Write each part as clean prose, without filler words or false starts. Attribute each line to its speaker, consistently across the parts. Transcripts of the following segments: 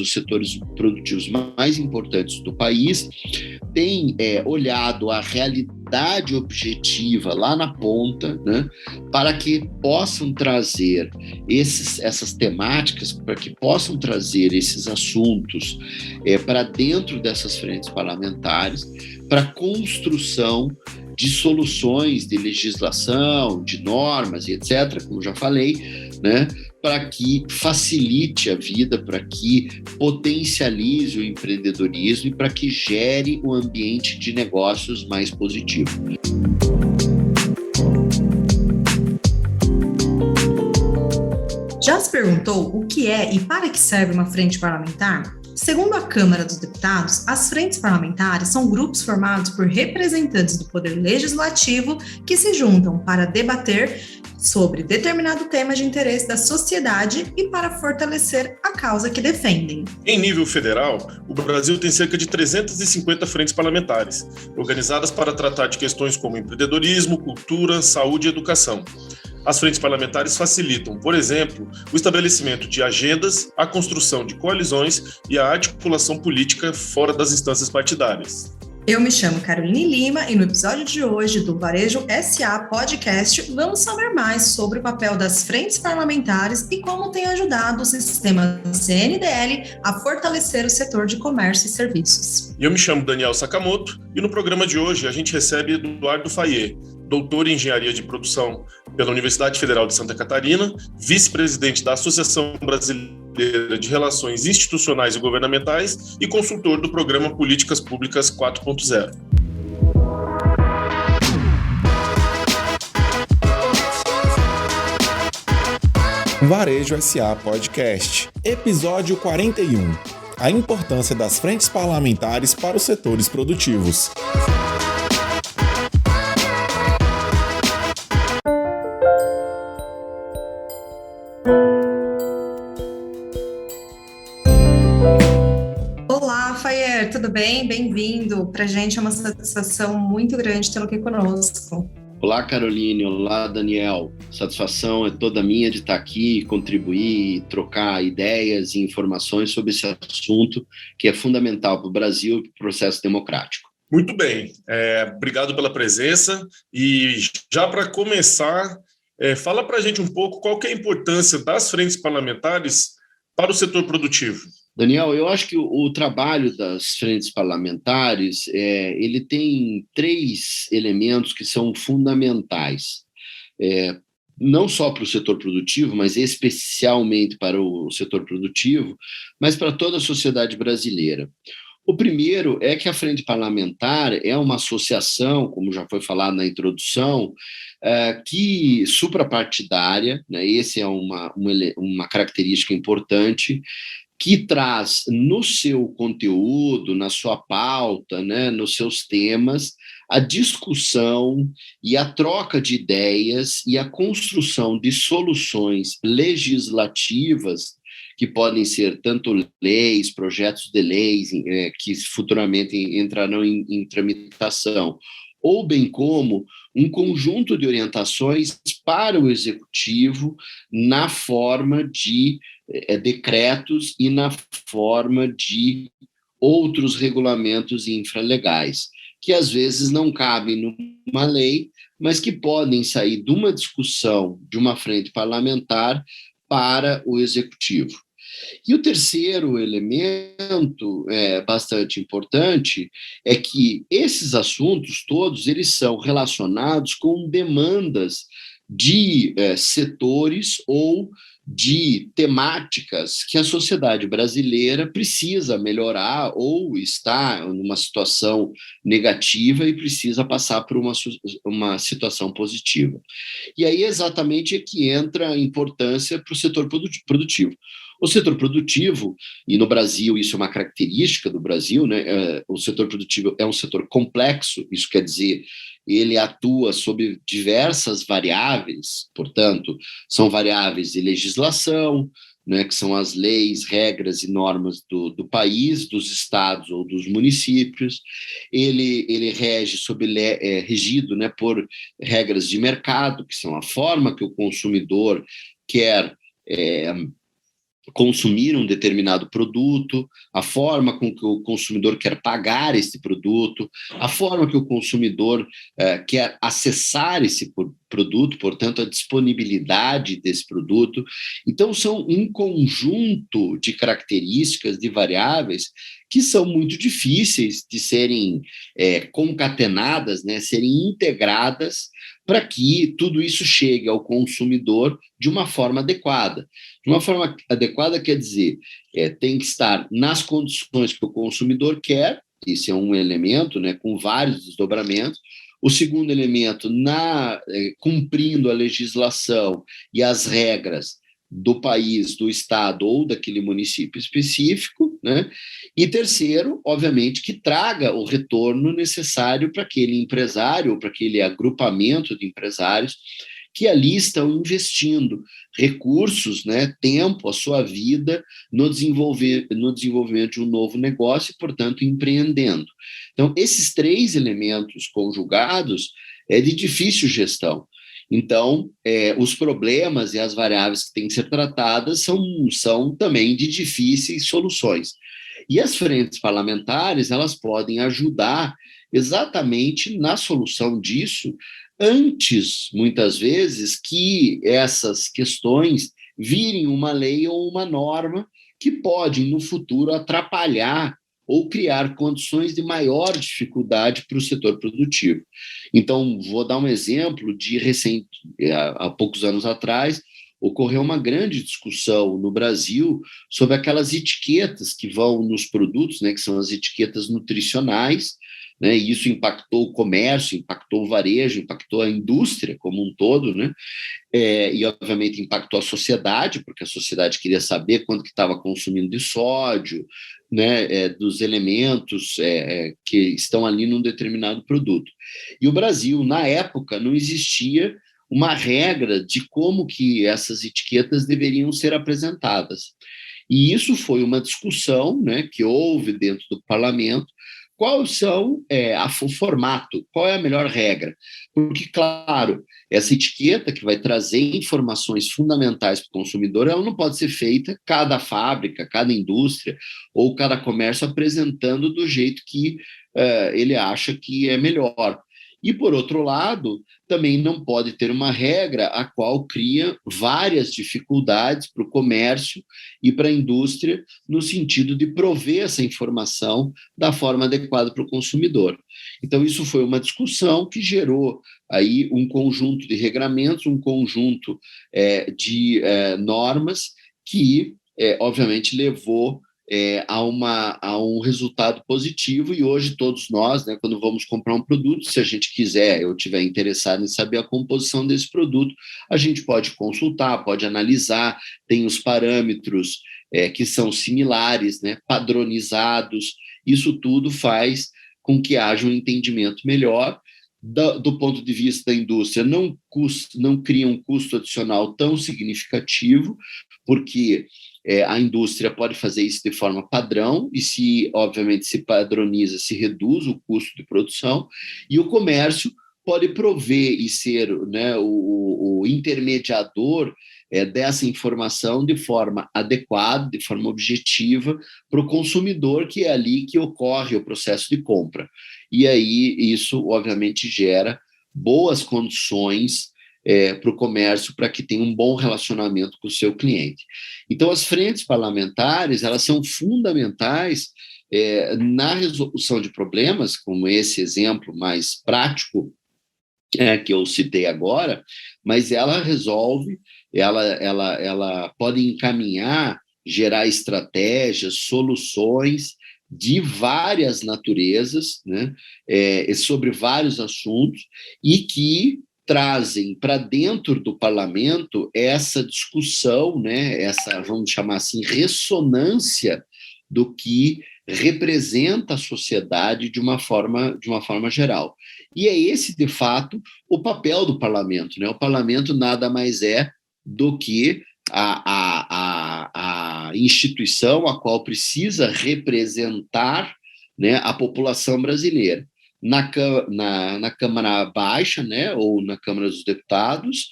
Speaker 1: os setores produtivos mais importantes do país, têm olhado a realidade objetiva lá na ponta, né, para que possam trazer essas temáticas, para que possam trazer esses assuntos para dentro dessas frentes parlamentares, para a construção de soluções de legislação, de normas e etc., como já falei, né, para que facilite a vida, para que potencialize o empreendedorismo e para que gere um ambiente de negócios mais positivo.
Speaker 2: Já se perguntou o que é e para que serve uma frente parlamentar? Segundo a Câmara dos Deputados, as frentes parlamentares são grupos formados por representantes do Poder Legislativo que se juntam para debater sobre determinado tema de interesse da sociedade e para fortalecer a causa que defendem.
Speaker 3: Em nível federal, o Brasil tem cerca de 350 frentes parlamentares, organizadas para tratar de questões como empreendedorismo, cultura, saúde e educação. As frentes parlamentares facilitam, por exemplo, o estabelecimento de agendas, a construção de coalizões e a articulação política fora das instâncias partidárias.
Speaker 2: Eu me chamo Caroline Lima e no episódio de hoje do Varejo SA Podcast vamos saber mais sobre o papel das frentes parlamentares e como tem ajudado o sistema CNDL a fortalecer o setor de comércio e serviços.
Speaker 3: Eu me chamo Daniel Sakamoto e no programa de hoje a gente recebe Eduardo Fayet, doutor em Engenharia de Produção pela Universidade Federal de Santa Catarina, vice-presidente da Associação Brasileira de Relações Institucionais e Governamentais e consultor do programa Políticas Públicas 4.0.
Speaker 4: Varejo SA Podcast, episódio 41. A importância das frentes parlamentares para os setores produtivos.
Speaker 2: Olá, Fayet, tudo bem? Bem-vindo. Para a gente é uma satisfação muito grande tê-lo aqui conosco.
Speaker 1: Olá, Caroline. Olá, Daniel. Satisfação é toda minha de estar aqui, contribuir, trocar ideias e informações sobre esse assunto que é fundamental para o Brasil e para o processo democrático.
Speaker 3: Muito bem. Obrigado pela presença. E já para começar, fala para a gente um pouco qual que é a importância das frentes parlamentares para o setor produtivo.
Speaker 1: Daniel, eu acho que o trabalho das frentes parlamentares, ele tem 3 elementos que são fundamentais, não só para o setor produtivo, mas especialmente para o setor produtivo, mas para toda a sociedade brasileira. O primeiro é que a frente parlamentar é uma associação, como já foi falado na introdução, que suprapartidária, né, essa é uma característica importante, que traz no seu conteúdo, na sua pauta, né, nos seus temas, a discussão e a troca de ideias e a construção de soluções legislativas que podem ser tanto leis, projetos de leis que futuramente entrarão em tramitação, ou bem como um conjunto de orientações para o executivo na forma de decretos e na forma de outros regulamentos infralegais, que às vezes não cabem numa lei, mas que podem sair de uma discussão de uma frente parlamentar para o executivo. E o terceiro elemento bastante importante é que esses assuntos todos eles são relacionados com demandas de setores ou de temáticas que a sociedade brasileira precisa melhorar ou está numa situação negativa e precisa passar por uma situação positiva. E aí exatamente é que entra a importância para o setor produtivo. O setor produtivo, e no Brasil isso é uma característica do Brasil, né, o setor produtivo é um setor complexo, isso quer dizer, ele atua sobre diversas variáveis, portanto, são variáveis de legislação, né, que são as leis, regras e normas do país, dos estados ou dos municípios. Ele é regido, né, por regras de mercado, que são a forma que o consumidor quer consumir um determinado produto, a forma com que o consumidor quer pagar esse produto, a forma que o consumidor quer acessar esse produto, portanto, a disponibilidade desse produto. Então, são um conjunto de características, de variáveis, que são muito difíceis de serem concatenadas, né, serem integradas para que tudo isso chegue ao consumidor de uma forma adequada. De uma forma adequada quer dizer, tem que estar nas condições que o consumidor quer, isso é um elemento, né, com vários desdobramentos. O segundo elemento, cumprindo a legislação e as regras do país, do estado ou daquele município específico, né? E terceiro, obviamente, que traga o retorno necessário para aquele empresário ou para aquele agrupamento de empresários que ali estão investindo recursos, né, tempo, a sua vida no desenvolvimento de um novo negócio e, portanto, empreendendo. Então, esses três elementos conjugados é de difícil gestão. Então, os problemas e as variáveis que têm que ser tratadas são também de difíceis soluções. E as frentes parlamentares, elas podem ajudar exatamente na solução disso, antes, muitas vezes, que essas questões virem uma lei ou uma norma que podem, no futuro, atrapalhar ou criar condições de maior dificuldade para o setor produtivo. Então, vou dar um exemplo de recente, há poucos anos atrás, ocorreu uma grande discussão no Brasil sobre aquelas etiquetas que vão nos produtos, né, que são as etiquetas nutricionais, né, e isso impactou o comércio, impactou o varejo, impactou a indústria como um todo, né, e obviamente impactou a sociedade, porque a sociedade queria saber quanto que estava consumindo de sódio, né, dos elementos que estão ali num determinado produto. E o Brasil, na época, não existia uma regra de como que essas etiquetas deveriam ser apresentadas. E isso foi uma discussão, né, que houve dentro do parlamento, quais são o formato, qual é a melhor regra. Porque, claro, essa etiqueta que vai trazer informações fundamentais para o consumidor, ela não pode ser feita cada fábrica, cada indústria ou cada comércio apresentando do jeito que ele acha que é melhor. E, por outro lado, também não pode ter uma regra a qual cria várias dificuldades para o comércio e para a indústria no sentido de prover essa informação da forma adequada para o consumidor. Então, isso foi uma discussão que gerou aí um conjunto de regramentos, um conjunto de normas que, obviamente, levou a um resultado positivo, e hoje todos nós, né, quando vamos comprar um produto, se a gente quiser, eu estiver interessado em saber a composição desse produto, a gente pode consultar, pode analisar, tem os parâmetros que são similares, né, padronizados, isso tudo faz com que haja um entendimento melhor. Do ponto de vista da indústria, não cria um custo adicional tão significativo, porque a indústria pode fazer isso de forma padrão, e se, obviamente, se padroniza, se reduz o custo de produção, e o comércio pode prover e ser, né, o intermediador dessa informação de forma adequada, de forma objetiva, para o consumidor, que é ali que ocorre o processo de compra. E aí isso, obviamente, gera boas condições para o comércio, para que tenha um bom relacionamento com o seu cliente. Então, as frentes parlamentares, elas são fundamentais na resolução de problemas, como esse exemplo mais prático que eu citei agora, mas ela resolve, ela pode encaminhar, gerar estratégias, soluções de várias naturezas, né, sobre vários assuntos, e que trazem para dentro do parlamento essa discussão, né, essa, vamos chamar assim, ressonância do que representa a sociedade de uma forma geral. E é esse, de fato, o papel do parlamento, né? O parlamento nada mais é do que a instituição a qual precisa representar, né, a população brasileira. Na Câmara Baixa, né, ou na Câmara dos Deputados,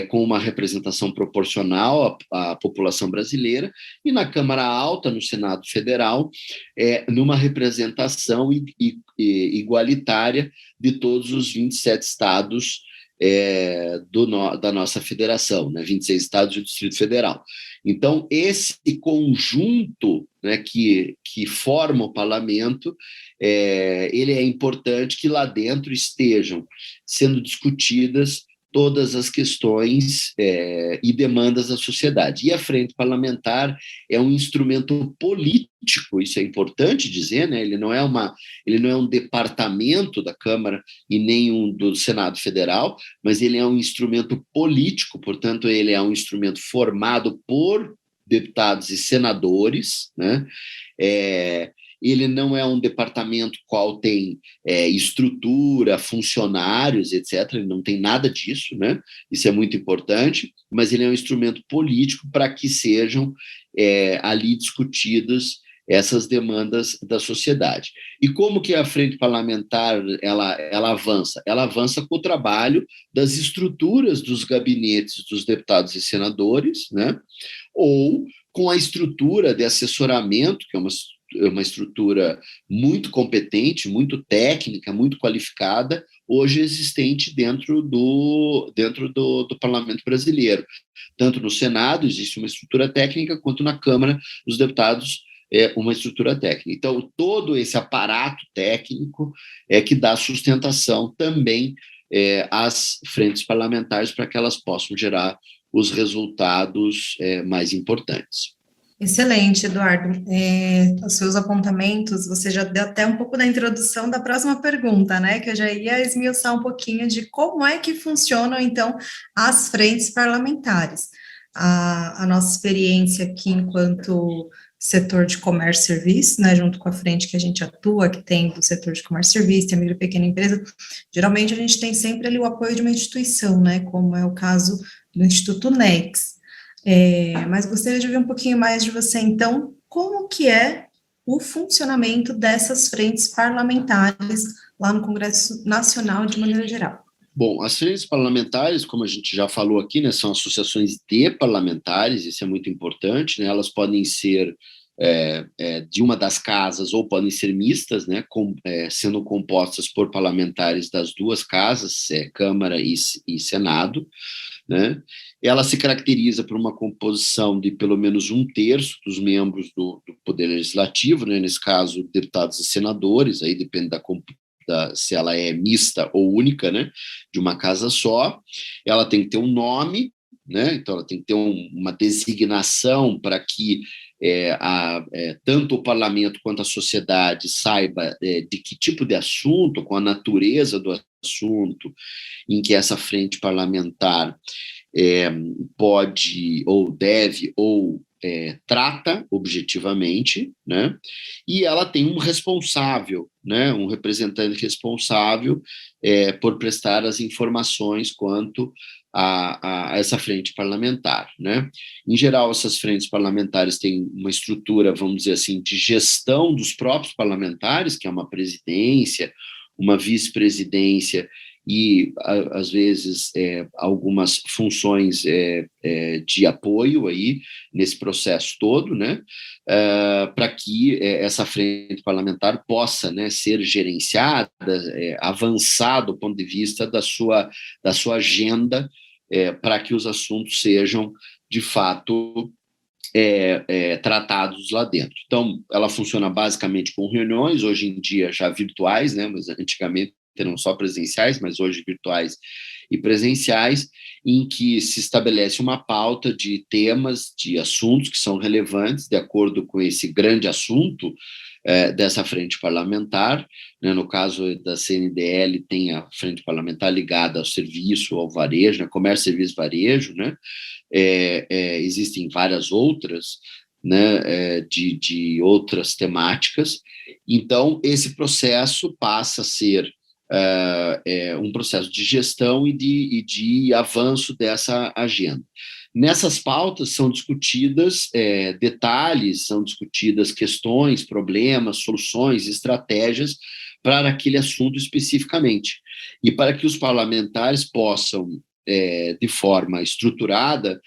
Speaker 1: com uma representação proporcional à população brasileira, e na Câmara Alta, no Senado Federal, numa representação igualitária de todos os 27 estados da nossa federação, né, 26 estados e o Distrito Federal. Então, esse conjunto, né, que forma o parlamento, ele é importante que lá dentro estejam sendo discutidas todas as questões e demandas da sociedade. E a Frente Parlamentar é um instrumento político, isso é importante dizer, né? Ele não é um departamento da Câmara e nem um do Senado Federal, mas ele é um instrumento político, portanto, ele é um instrumento formado por deputados e senadores, né? Ele não é um departamento qual tem estrutura, funcionários, etc. Ele não tem nada disso, né? Isso é muito importante, mas ele é um instrumento político para que sejam ali discutidas essas demandas da sociedade. E como que a Frente Parlamentar ela avança? Ela avança com o trabalho das estruturas dos gabinetes dos deputados e senadores, né? Ou com a estrutura de assessoramento, que é uma estrutura muito competente, muito técnica, muito qualificada, hoje existente dentro do Parlamento brasileiro. Tanto no Senado existe uma estrutura técnica, quanto na Câmara dos Deputados uma estrutura técnica. Então, todo esse aparato técnico é que dá sustentação também às frentes parlamentares para que elas possam gerar os resultados mais importantes.
Speaker 2: Excelente, Eduardo. Os seus apontamentos, você já deu até um pouco da introdução da próxima pergunta, né? Que eu já ia esmiuçar um pouquinho de como é que funcionam, então, as frentes parlamentares. A nossa experiência aqui enquanto setor de comércio e serviço, né, junto com a frente que a gente atua, que tem do setor de comércio e serviço, tem a micro e pequena empresa, geralmente a gente tem sempre ali o apoio de uma instituição, né, como é o caso do Instituto NEX. Mas gostaria de ouvir um pouquinho mais de você, então, como que é o funcionamento dessas frentes parlamentares lá no Congresso Nacional de maneira geral?
Speaker 1: Bom, as frentes parlamentares, como a gente já falou aqui, né, são associações de parlamentares, isso é muito importante, né, elas podem ser de uma das casas ou podem ser mistas, né, sendo compostas por parlamentares das duas casas, Câmara e Senado, né. Ela se caracteriza por uma composição de pelo menos 1/3 dos membros do Poder Legislativo, né, nesse caso, deputados e senadores, aí depende se ela é mista ou única, né, de uma casa só. Ela tem que ter um nome, né, então ela tem que ter uma designação para que tanto o parlamento quanto a sociedade saiba de que tipo de assunto, com a natureza do assunto em que essa frente parlamentar pode ou deve ou trata objetivamente, né? E ela tem um responsável, né? Um representante responsável por prestar as informações quanto a essa frente parlamentar, né? Em geral, essas frentes parlamentares têm uma estrutura, vamos dizer assim, de gestão dos próprios parlamentares, que é uma presidência, uma vice-presidência e, às vezes, algumas funções de apoio aí nesse processo todo, né, para que essa frente parlamentar possa, né, ser gerenciada, avançar do ponto de vista da sua agenda, para que os assuntos sejam, de fato, tratados lá dentro. Então, ela funciona basicamente com reuniões, hoje em dia já virtuais, né, mas antigamente não só presenciais, mas hoje virtuais e presenciais, em que se estabelece uma pauta de temas, de assuntos que são relevantes, de acordo com esse grande assunto dessa frente parlamentar, né? No caso da CNDL, tem a frente parlamentar ligada ao serviço, ao varejo, né? Comércio, serviço, varejo, né? Existem várias outras, né? De outras temáticas. Então, esse processo passa a ser um processo de gestão e de avanço dessa agenda. Nessas pautas são discutidas detalhes, são discutidas questões, problemas, soluções, estratégias para aquele assunto especificamente. E para que os parlamentares possam de forma estruturada,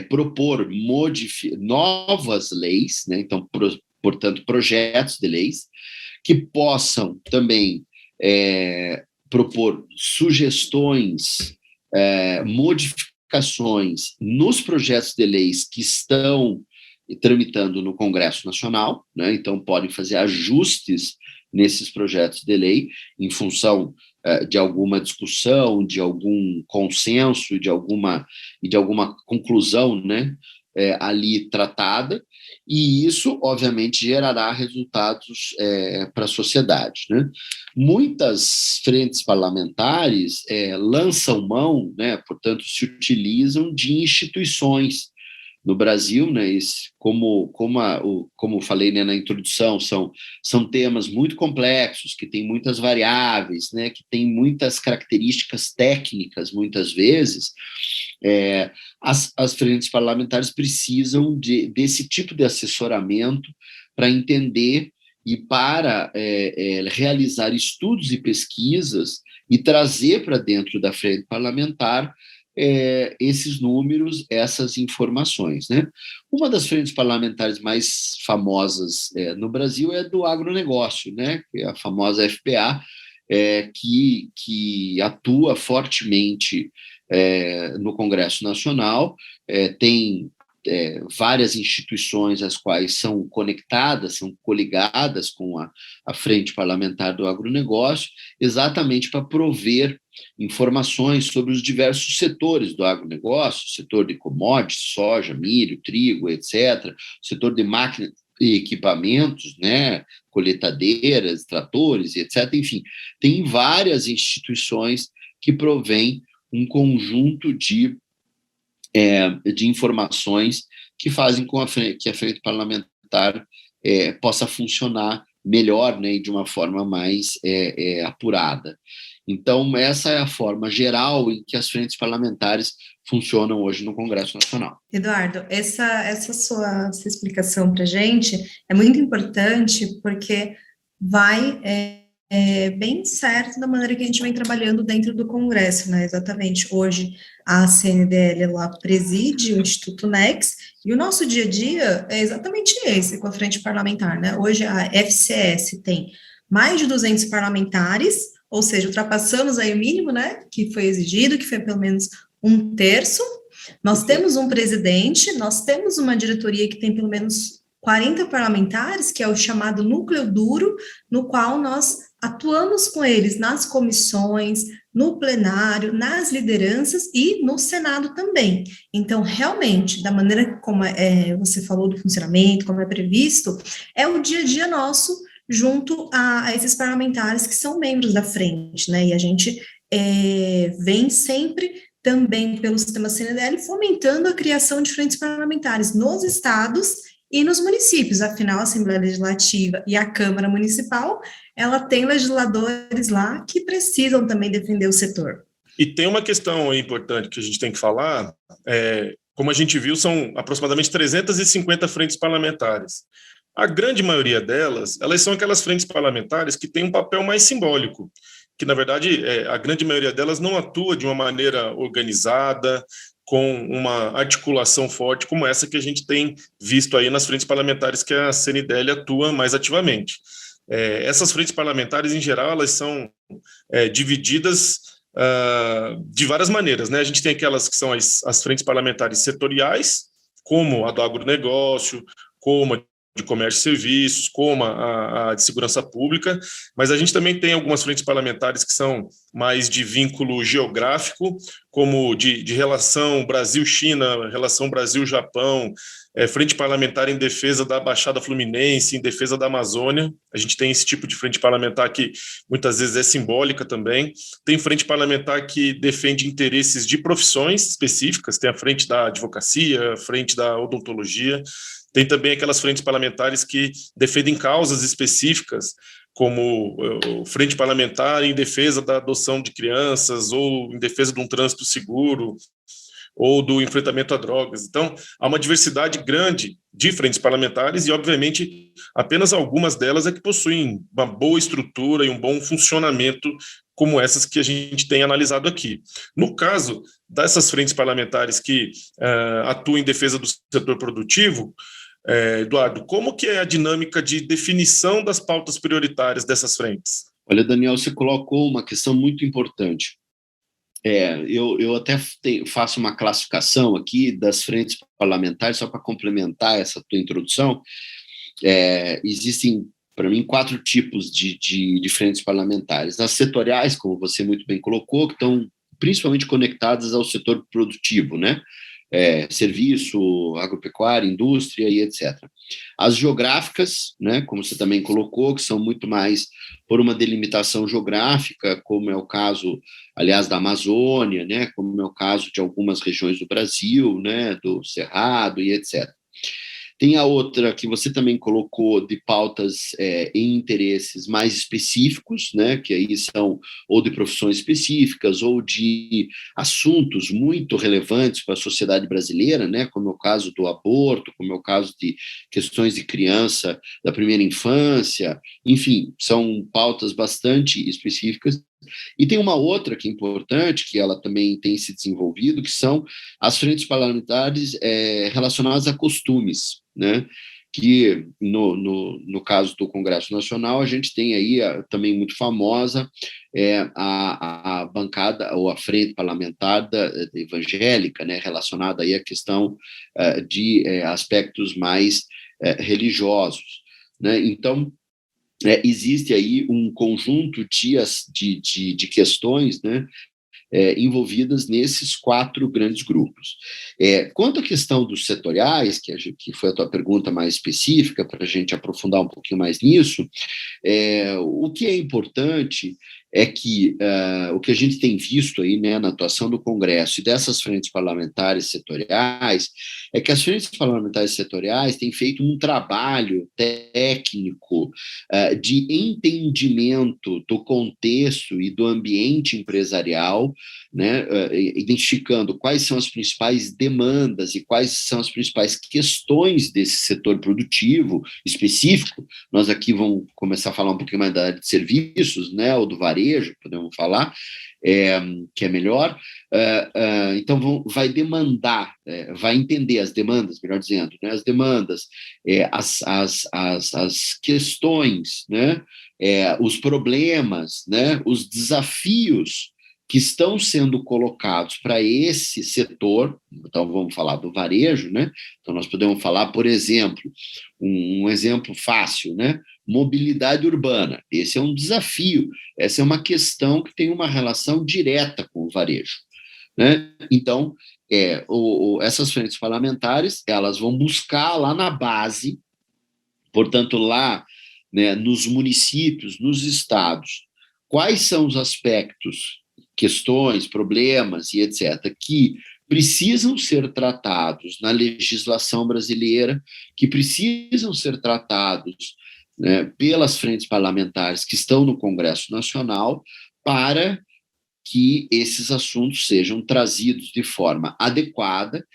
Speaker 1: propor novas leis, né? Então, portanto, projetos de leis que possam também propor sugestões, modificações nos projetos de leis que estão tramitando no Congresso Nacional, né? Então podem fazer ajustes nesses projetos de lei em função de alguma discussão, de algum consenso, de alguma conclusão, né, ali tratada, e isso, obviamente, gerará resultados para a sociedade, né? Muitas frentes parlamentares lançam mão, né, portanto, se utilizam de instituições no Brasil, né, como falei, né, na introdução, são temas muito complexos, que têm muitas variáveis, né, que têm muitas características técnicas, muitas vezes. As frentes parlamentares precisam desse tipo de assessoramento para entender e para realizar estudos e pesquisas e trazer para dentro da frente parlamentar esses números, essas informações, né? Uma das frentes parlamentares mais famosas no Brasil é do agronegócio, né? Que é a famosa FPA, que atua fortemente no Congresso Nacional, tem várias instituições as quais são conectadas, são coligadas com a Frente Parlamentar do Agronegócio, exatamente para prover informações sobre os diversos setores do agronegócio, setor de commodities, soja, milho, trigo, etc., setor de máquinas e equipamentos, né, coletadeiras, tratores, etc. Enfim, tem várias instituições que provêm um conjunto de informações que fazem com que a frente parlamentar possa funcionar melhor, né, e de uma forma mais apurada. Então, essa é a forma geral em que as frentes parlamentares funcionam hoje no Congresso Nacional.
Speaker 2: Eduardo, essa sua explicação para a gente é muito importante, porque vai bem certo da maneira que a gente vem trabalhando dentro do Congresso, né? Exatamente. Hoje, a CNDL lá preside o Instituto NEX, e o nosso dia a dia é exatamente esse, com a frente parlamentar, né? Hoje, a FCS tem mais de 200 parlamentares, ou seja, ultrapassamos aí o mínimo, né, que foi exigido, que foi pelo menos 1/3. Nós temos um presidente, nós temos uma diretoria que tem pelo menos 40 parlamentares, que é o chamado núcleo duro, no qual nós atuamos com eles nas comissões, no plenário, nas lideranças e no Senado também. Então, realmente, da maneira como você falou do funcionamento, como é previsto, é o dia a dia nosso, junto a esses parlamentares que são membros da frente, né? E a gente vem sempre também pelo sistema CNDL fomentando a criação de frentes parlamentares nos estados e nos municípios. Afinal, a Assembleia Legislativa e a Câmara Municipal, ela tem legisladores lá que precisam também defender o setor.
Speaker 3: E tem uma questão importante que a gente tem que falar, como a gente viu, são aproximadamente 350 frentes parlamentares. A grande maioria delas, elas são aquelas frentes parlamentares que têm um papel mais simbólico, que, na verdade, a grande maioria delas não atua de uma maneira organizada, com uma articulação forte como essa que a gente tem visto aí nas frentes parlamentares que a CNDL atua mais ativamente. Essas frentes parlamentares, em geral, elas são divididas de várias maneiras, né? A gente tem aquelas que são as frentes parlamentares setoriais, como a do agronegócio, como a de comércio e serviços, como a de segurança pública, mas a gente também tem algumas frentes parlamentares que são mais de vínculo geográfico, como de relação Brasil-China, relação Brasil-Japão, frente parlamentar em defesa da Baixada Fluminense, em defesa da Amazônia. A gente tem esse tipo de frente parlamentar que muitas vezes é simbólica também. Tem frente parlamentar que defende interesses de profissões específicas, tem a frente da advocacia, a frente da odontologia. Tem também aquelas frentes parlamentares que defendem causas específicas, como frente parlamentar em defesa da adoção de crianças, ou em defesa de um trânsito seguro, ou do enfrentamento a drogas. Então, há uma diversidade grande de frentes parlamentares e, obviamente, apenas algumas delas é que possuem uma boa estrutura e um bom funcionamento, como essas que a gente tem analisado aqui. No caso dessas frentes parlamentares que atuam em defesa do setor produtivo, Eduardo, como que é a dinâmica de definição das pautas prioritárias dessas frentes?
Speaker 1: Olha, Daniel, você colocou uma questão muito importante. Eu até faço uma classificação aqui das frentes parlamentares, só para complementar essa tua introdução. Existem, para mim, 4 tipos de frentes parlamentares. As setoriais, como você muito bem colocou, que estão principalmente conectadas ao setor produtivo, né? Serviço, agropecuária, indústria e etc. As geográficas, né, como você também colocou, que são muito mais por uma delimitação geográfica, como é o caso, aliás, da Amazônia, né, como é o caso de algumas regiões do Brasil, né, do Cerrado e etc. Tem a outra que você também colocou de pautas e interesses mais específicos, né, que aí são ou de profissões específicas ou de assuntos muito relevantes para a sociedade brasileira, né, como é o caso do aborto, como é o caso de questões de criança da primeira infância, enfim, são pautas bastante específicas. E tem uma outra que é importante, que ela também tem se desenvolvido, que são as frentes parlamentares relacionadas a costumes, né? Que no caso do Congresso Nacional, a gente tem aí também muito famosa a bancada ou a frente parlamentar evangélica, né? Relacionada aí à questão de aspectos mais religiosos, né? Então, existe aí um conjunto de questões, né, envolvidas nesses 4 grandes grupos. Quanto à questão dos setoriais, que foi a tua pergunta mais específica, para a gente aprofundar um pouquinho mais nisso, o que é importante é que o que a gente tem visto aí, né, na atuação do Congresso e dessas frentes parlamentares setoriais, é que as frentes parlamentares setoriais têm feito um trabalho técnico de entendimento do contexto e do ambiente empresarial, né, identificando quais são as principais demandas e quais são as principais questões desse setor produtivo específico. Nós aqui vamos começar a falar um pouquinho mais da área de serviços, né, ou do varejo, podemos falar, que é melhor. Então, vai demandar, vai entender as demandas, melhor dizendo, né, as demandas, as questões, né, os problemas, né, os desafios que estão sendo colocados para esse setor. Então, vamos falar do varejo, né? Então, nós podemos falar, por exemplo, um exemplo fácil, né? Mobilidade urbana. Esse é um desafio, essa é uma questão que tem uma relação direta com o varejo, né? Então, essas frentes parlamentares, elas vão buscar lá na base, portanto, lá, né, nos municípios, nos estados, quais são os aspectos, questões, problemas e etc., que precisam ser tratados na legislação brasileira, que precisam ser tratados, né, pelas frentes parlamentares que estão no Congresso Nacional, para que esses assuntos sejam trazidos de forma adequada,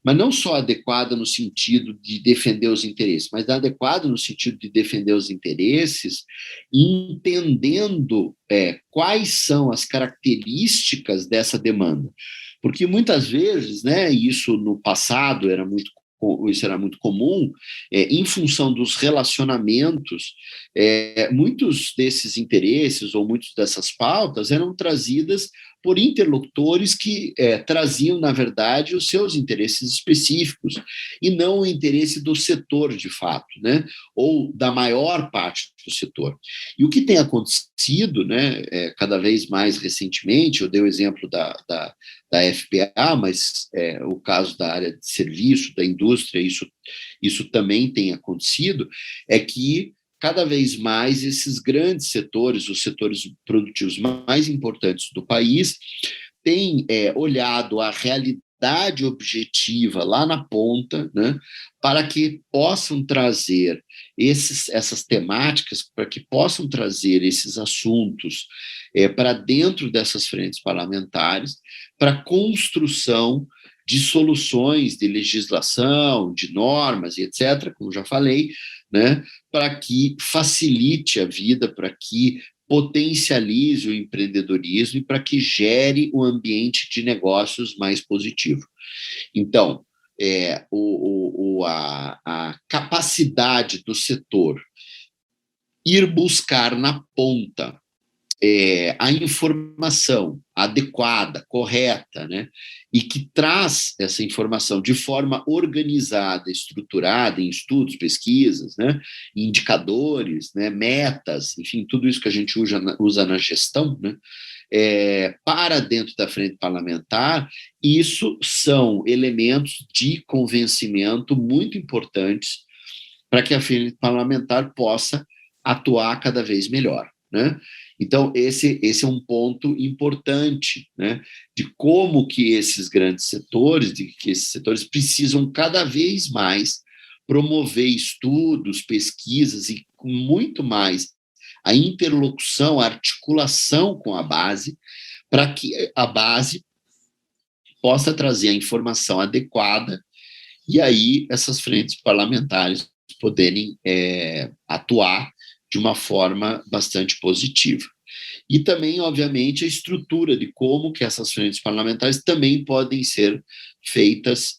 Speaker 1: mas não só adequada no sentido de defender os interesses, mas adequada no sentido de defender os interesses, entendendo quais são as características dessa demanda. Porque muitas vezes, né, isso no passado isso era muito comum, em função dos relacionamentos, muitos desses interesses ou muitas dessas pautas eram trazidas por interlocutores que traziam, na verdade, os seus interesses específicos e não o interesse do setor, de fato, né? Ou da maior parte do setor. E o que tem acontecido, né, cada vez mais recentemente, eu dei o exemplo da FPA, mas o caso da área de serviço, da indústria, isso também tem acontecido, é que cada vez mais esses grandes setores, os setores produtivos mais importantes do país, têm olhado a realidade objetiva lá na ponta, né, para que possam trazer essas temáticas, para que possam trazer esses assuntos para dentro dessas frentes parlamentares, para construção de soluções de legislação, de normas e etc., como já falei, né, para que facilite a vida, para que potencialize o empreendedorismo e para que gere um ambiente de negócios mais positivo. Então, a capacidade do setor ir buscar na ponta a informação adequada, correta, né? E que traz essa informação de forma organizada, estruturada em estudos, pesquisas, né? Indicadores, né? Metas, enfim, tudo isso que a gente usa na gestão, né? Para dentro da frente parlamentar, isso são elementos de convencimento muito importantes para que a frente parlamentar possa atuar cada vez melhor, né? Então, esse é um ponto importante, né, de como que esses grandes setores, de que esses setores precisam cada vez mais promover estudos, pesquisas e muito mais a interlocução, a articulação com a base, para que a base possa trazer a informação adequada e aí essas frentes parlamentares poderem atuar de uma forma bastante positiva. E também, obviamente, a estrutura de como que essas frentes parlamentares também podem ser feitas,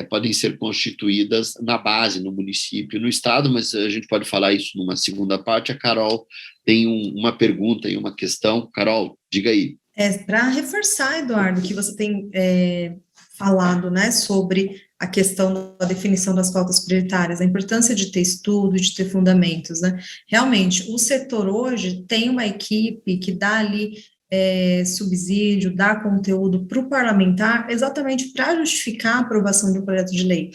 Speaker 1: podem ser constituídas na base, no município, no estado, mas a gente pode falar isso numa segunda parte. A Carol tem uma pergunta e uma questão. Carol, diga aí.
Speaker 2: Para reforçar, Eduardo, que você tem falado, né, sobre a questão da definição das pautas prioritárias, a importância de ter estudo, de ter fundamentos, né? Realmente, o setor hoje tem uma equipe que dá ali subsídio, dá conteúdo para o parlamentar, exatamente para justificar a aprovação de um projeto de lei.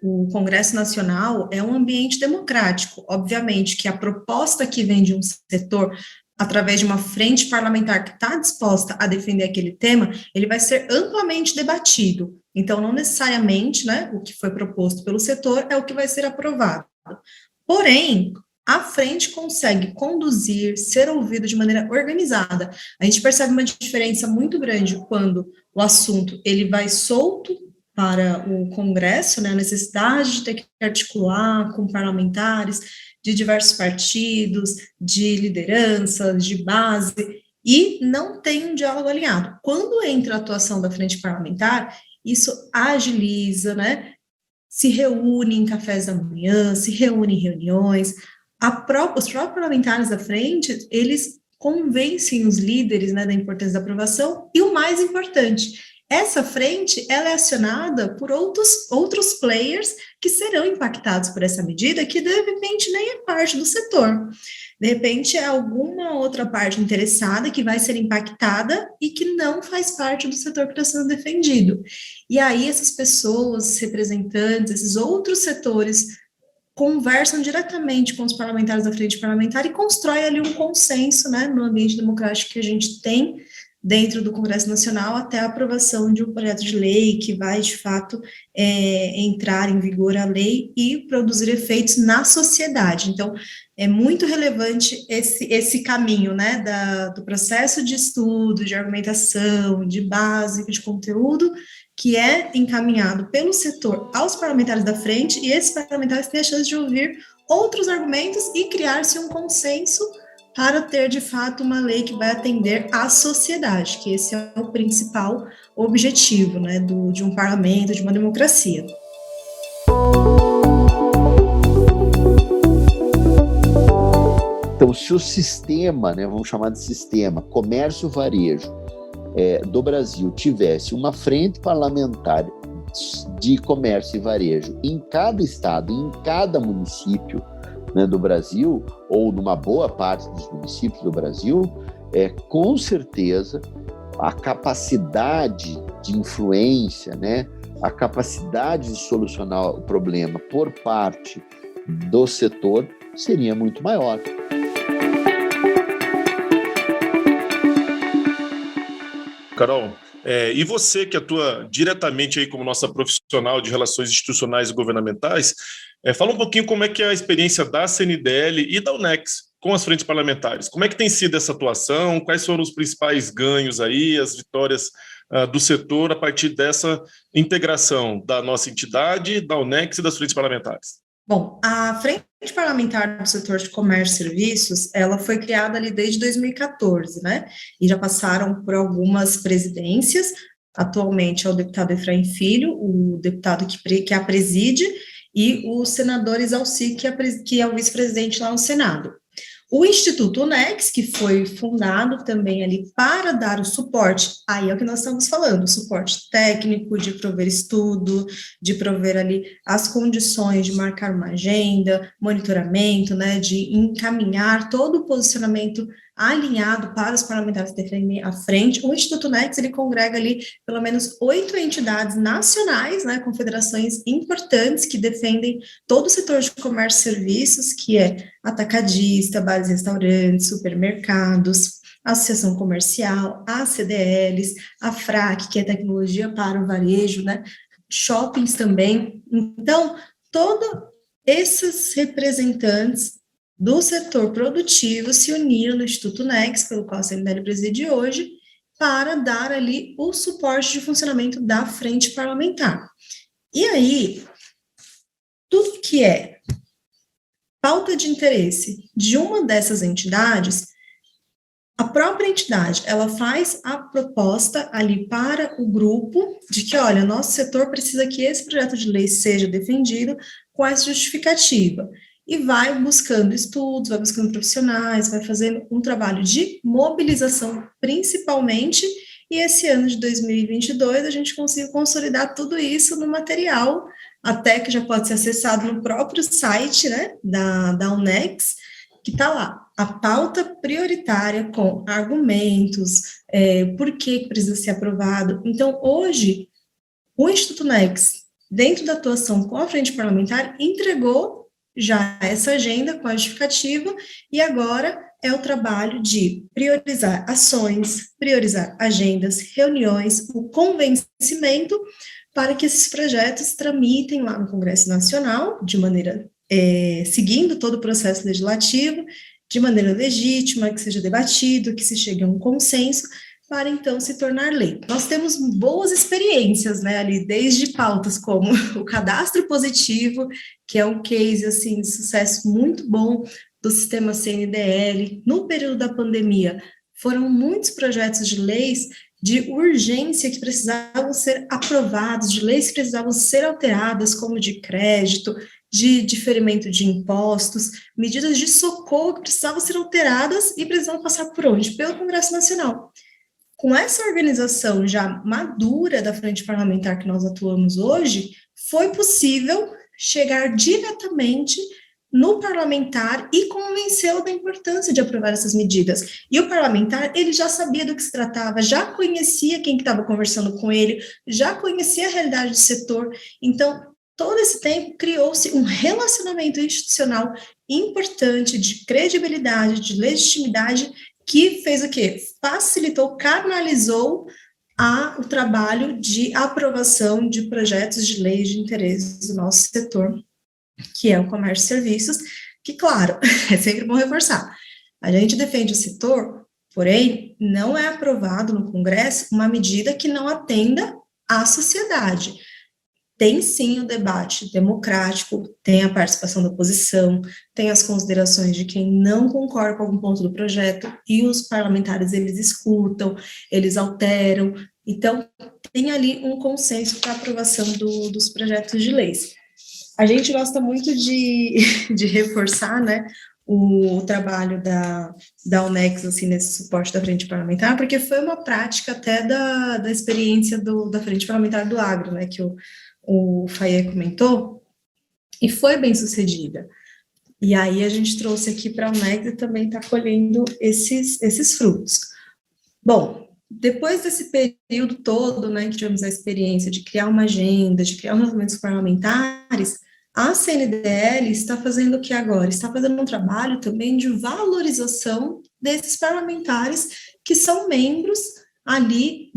Speaker 2: O Congresso Nacional é um ambiente democrático, obviamente que a proposta que vem de um setor através de uma frente parlamentar que está disposta a defender aquele tema, ele vai ser amplamente debatido. Então, não necessariamente, né, o que foi proposto pelo setor é o que vai ser aprovado. Porém, a frente consegue conduzir, ser ouvido de maneira organizada. A gente percebe uma diferença muito grande quando o assunto ele vai solto para o Congresso, né, a necessidade de ter que articular com parlamentares de diversos partidos, de lideranças, de base, e não tem um diálogo alinhado. Quando entra a atuação da frente parlamentar, isso agiliza, né? Se reúne em cafés da manhã, se reúne em reuniões. Os próprios parlamentares da frente, eles convencem os líderes, né, da importância da aprovação, e o mais importante, essa frente, ela é acionada por outros players que serão impactados por essa medida, que de repente nem é parte do setor. De repente é alguma outra parte interessada que vai ser impactada e que não faz parte do setor que está sendo defendido. E aí essas pessoas, representantes, esses outros setores, conversam diretamente com os parlamentares da frente parlamentar e constroem ali um consenso, né, no ambiente democrático que a gente tem dentro do Congresso Nacional até a aprovação de um projeto de lei que vai, de fato, entrar em vigor a lei e produzir efeitos na sociedade. Então, é muito relevante esse caminho, né, do processo de estudo, de argumentação, de base, de conteúdo, que é encaminhado pelo setor aos parlamentares da frente, e esses parlamentares têm a chance de ouvir outros argumentos e criar-se um consenso para ter, de fato, uma lei que vai atender à sociedade, que esse é o principal objetivo, né, de um parlamento, de uma democracia.
Speaker 1: Então, se o sistema, né, vamos chamar de sistema, comércio-varejo do Brasil tivesse uma frente parlamentar de comércio e varejo em cada estado, em cada município, né, do Brasil, ou numa boa parte dos municípios do Brasil, com certeza a capacidade de influência, né, a capacidade de solucionar o problema por parte do setor seria muito maior.
Speaker 3: Carol, e você que atua diretamente aí como nossa profissional de relações institucionais e governamentais, fala um pouquinho como é que é a experiência da CNDL e da UNEX com as frentes parlamentares. Como é que tem sido essa atuação? Quais foram os principais ganhos aí, as vitórias do setor a partir dessa integração da nossa entidade, da UNEX e das frentes parlamentares?
Speaker 2: Bom, a Frente Parlamentar do Setor de Comércio e Serviços, ela foi criada ali desde 2014, né? E já passaram por algumas presidências. Atualmente é o deputado Efraim Filho, o deputado que a preside, e o senador Exalci, que é o vice-presidente lá no Senado. O Instituto UNEX, que foi fundado também ali para dar o suporte, aí é o que nós estamos falando, o suporte técnico, de prover estudo, de prover ali as condições de marcar uma agenda, monitoramento, né, de encaminhar todo o posicionamento alinhado para os parlamentares defenderem à frente. O Instituto UNEX, ele congrega ali pelo menos 8 entidades nacionais, né, confederações importantes que defendem todo o setor de comércio e serviços, que é atacadista, bares e restaurantes, supermercados, associação comercial, ACDLs, a FRAC, que é tecnologia para o varejo, né, shoppings também. Então, todos esses representantes do setor produtivo se uniram no Instituto UNEX, pelo qual a CNDL preside hoje, para dar ali o suporte de funcionamento da frente parlamentar. E aí, tudo que é pauta de interesse de uma dessas entidades, a própria entidade, ela faz a proposta ali para o grupo de que, olha, nosso setor precisa que esse projeto de lei seja defendido com essa justificativa. E vai buscando estudos, vai buscando profissionais, vai fazendo um trabalho de mobilização, principalmente, e esse ano de 2022 a gente conseguiu consolidar tudo isso no material, até que já pode ser acessado no próprio site, né, da UNEX, que está lá, a pauta prioritária com argumentos, por que precisa ser aprovado. Então, hoje, o Instituto UNEX, dentro da atuação com a Frente Parlamentar, entregou já essa agenda com a justificativa, e agora é o trabalho de priorizar ações, priorizar agendas, reuniões, o convencimento para que esses projetos tramitem lá no Congresso Nacional, de maneira, seguindo todo o processo legislativo, de maneira legítima, que seja debatido, que se chegue a um consenso, para então se tornar lei. Nós temos boas experiências, né, ali, desde pautas como o cadastro positivo, que é um case, assim, de sucesso muito bom do sistema CNDL. No período da pandemia, foram muitos projetos de leis de urgência que precisavam ser aprovados, de leis que precisavam ser alteradas, como de crédito, de diferimento de impostos, medidas de socorro que precisavam ser alteradas e precisavam passar por onde? Pelo Congresso Nacional. Com essa organização já madura da frente parlamentar que nós atuamos hoje, foi possível chegar diretamente no parlamentar e convencê-lo da importância de aprovar essas medidas. E o parlamentar, ele já sabia do que se tratava, já conhecia quem estava conversando com ele, já conhecia a realidade do setor. Então, todo esse tempo criou-se um relacionamento institucional importante, de credibilidade, de legitimidade, que fez o quê? Facilitou, canalizou o trabalho de aprovação de projetos de lei de interesse do nosso setor, que é o comércio e serviços, que, claro, é sempre bom reforçar, a gente defende o setor, porém, não é aprovado no Congresso uma medida que não atenda à sociedade. Tem sim o debate democrático, tem a participação da oposição, tem as considerações de quem não concorda com algum ponto do projeto, e os parlamentares, eles escutam, eles alteram, então tem ali um consenso para a aprovação dos projetos de leis. A gente gosta muito de reforçar, né, o trabalho da UNEX, assim, nesse suporte da Frente Parlamentar, porque foi uma prática até da experiência da Frente Parlamentar do Agro, né, que o Faye comentou, e foi bem sucedida. E aí a gente trouxe aqui para a UNEX e também está colhendo esses frutos. Bom, depois desse período todo, né, que tivemos a experiência de criar uma agenda, de criar relacionamentos parlamentares, a CNDL está fazendo o que agora? Está fazendo um trabalho também de valorização desses parlamentares que são membros ali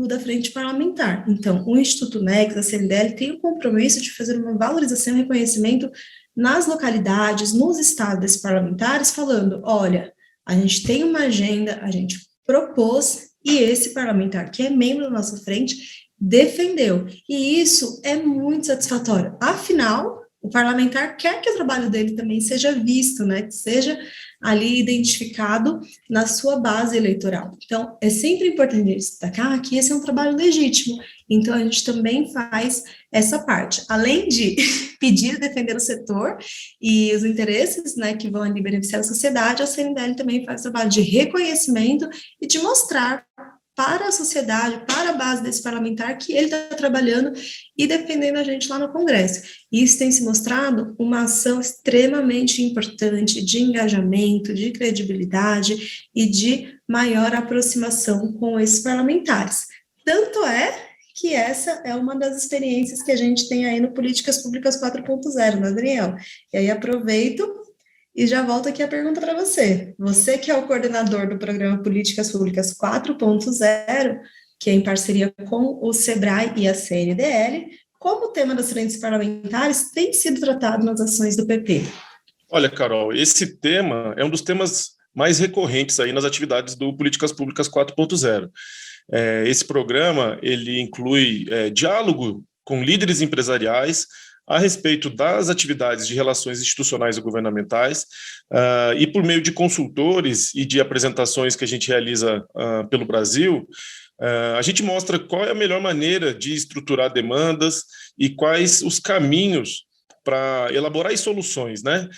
Speaker 2: da frente parlamentar. Então, o Instituto UNEX, a CNDL, tem o compromisso de fazer uma valorização e reconhecimento nas localidades, nos estados desses parlamentares, falando, olha, a gente tem uma agenda, a gente propôs, e esse parlamentar, que é membro da nossa frente, defendeu. E isso é muito satisfatório. Afinal, o parlamentar quer que o trabalho dele também seja visto, né, que seja ali identificado na sua base eleitoral. Então, é sempre importante destacar que esse é um trabalho legítimo, então a gente também faz essa parte. Além de pedir e defender o setor e os interesses, né, que vão ali beneficiar a sociedade, a CNDL também faz trabalho de reconhecimento e de mostrar para a sociedade, para a base desse parlamentar, que ele está trabalhando e defendendo a gente lá no Congresso. E isso tem se mostrado uma ação extremamente importante de engajamento, de credibilidade e de maior aproximação com esses parlamentares. Tanto é que essa é uma das experiências que a gente tem aí no Políticas Públicas 4.0, né, Daniel? E aí aproveito e já volto aqui a pergunta para você. Você que é o coordenador do programa Políticas Públicas 4.0, que é em parceria com o SEBRAE e a CNDL, como o tema das frentes parlamentares tem sido tratado nas ações do PP?
Speaker 3: Olha, Carol, esse tema é um dos temas mais recorrentes aí nas atividades do Políticas Públicas 4.0. Esse programa, ele inclui diálogo com líderes empresariais a respeito das atividades de relações institucionais e governamentais, e por meio de consultores e de apresentações que a gente realiza pelo Brasil, a gente mostra qual é a melhor maneira de estruturar demandas e quais os caminhos para elaborar as soluções, né?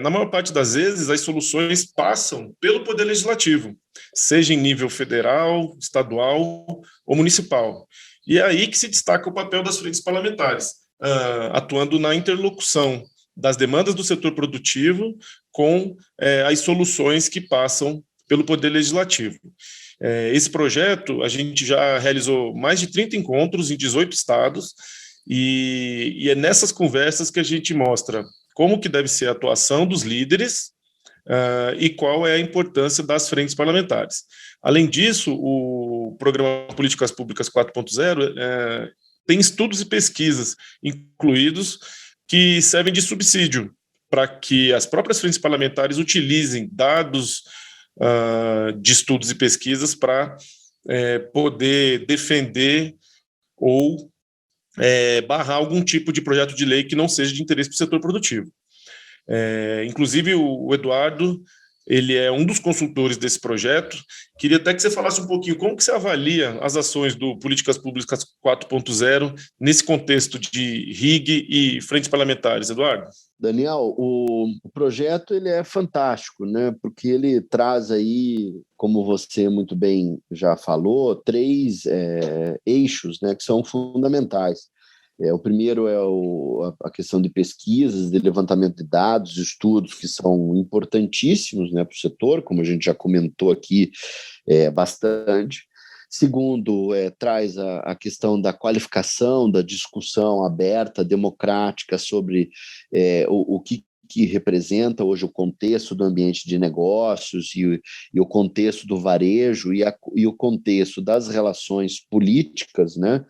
Speaker 3: Na maior parte das vezes, as soluções passam pelo Poder Legislativo, seja em nível federal, estadual ou municipal. E é aí que se destaca o papel das frentes parlamentares, atuando na interlocução das demandas do setor produtivo com as soluções que passam pelo Poder Legislativo. Esse projeto, a gente já realizou mais de 30 encontros em 18 estados, e é nessas conversas que a gente mostra como que deve ser a atuação dos líderes e qual é a importância das frentes parlamentares. Além disso, o programa Políticas Públicas 4.0 tem estudos e pesquisas incluídos que servem de subsídio para que as próprias frentes parlamentares utilizem dados de estudos e pesquisas para poder defender ou barrar algum tipo de projeto de lei que não seja de interesse para o setor produtivo. Inclusive, o Eduardo, ele é um dos consultores desse projeto. Queria até que você falasse um pouquinho como que você avalia as ações do Políticas Públicas 4.0 nesse contexto de RIG e frentes parlamentares, Eduardo.
Speaker 1: Daniel, o projeto ele é fantástico, né? Porque ele traz aí, como você muito bem já falou, três eixos, né, que são fundamentais. O primeiro é a questão de pesquisas, de levantamento de dados, estudos que são importantíssimos, né, para o setor, como a gente já comentou aqui bastante. Segundo, traz a questão da qualificação, da discussão aberta, democrática sobre o que representa hoje o contexto do ambiente de negócios e o contexto do varejo e o contexto das relações políticas, né,